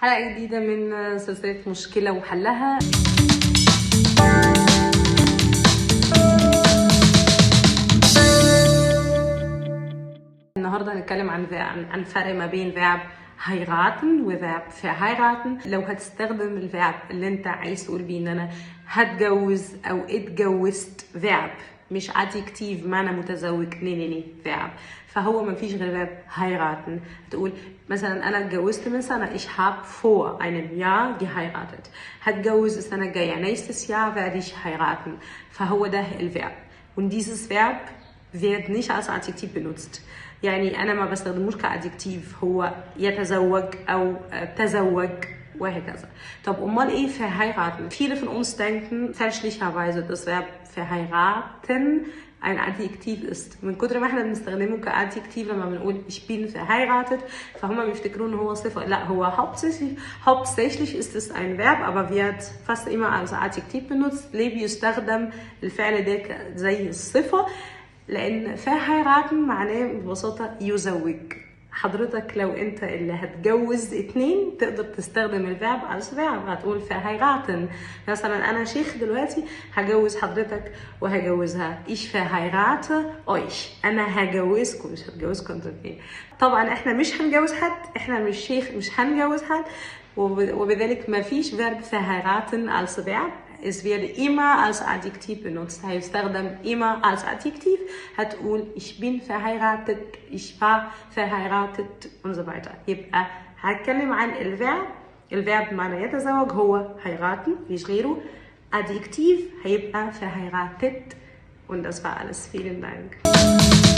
حلقة جديدة من سلسلة مشكلة وحلها. النهاردة هنتكلم عن فرق ما بين فيرب heiraten وفيرب verheiraten. لو هتستخدم الفيرب اللي انت عايز تقول بيه ان انا هتجوز او اتجوزت، فيرب مش adjective معنى متزوج، ني فيرب، فهو ما فيش غير فيرب heiraten. تقول مثلا انا اتجوزت من سنة، ich habe vor einem Jahr geheiratet. هتجوز السنة الجاية، nächstes Jahr werde ich heiraten. فهو ده الفيرب. Und dieses Verb wird nicht als Adjektiv benutzt. يعني أنا ما بستخدموش كأدجكتيف، هو يتزوج أو تزوج وهكذا. طب أمال إيه verheiraten؟ Viele von uns denken fälschlicherweise, das Verb verheiraten ein Adjektiv ist. من كتر ما احنا بنستخدمه كأدجكتيف لما بنقول ich bin verheiratet، فهم بيفتكروا ان هو صفة. لا، هو hauptsächlich ist es ein Verb, aber wird fast immer als Adjektiv benutzt. ليه بيستخدم الفعل ده زي الصفة؟ لأن verheiraten معناه ببساطة يزوج. حضرتك لو انت اللي هتجوز اتنين تقدر تستخدم الفيرب als verb، هتقول verheiraten. مثلا انا شيخ دلوقتي هجوز حضرتك وهجوزها، ich verheirate euch، انا هجوزكم مش هتجوزكم انتوا اتنين. طبعا احنا مش هنجوز حد، احنا مش شيخ مش هنجوز حد، وبذلك ما فيش verb verheiraten als verb. Es wird immer als Adjektiv benutzt. هيستخدم immer als Adjektiv. هتقول ich bin verheiratet, ich war verheiratet und so weiter. يبقى هتكلم عن الفيرب معنى يتزوج هو heiraten، مفيش غيره. Adjektiv هيبقى verheiratet. Und das war alles. Vielen Dank.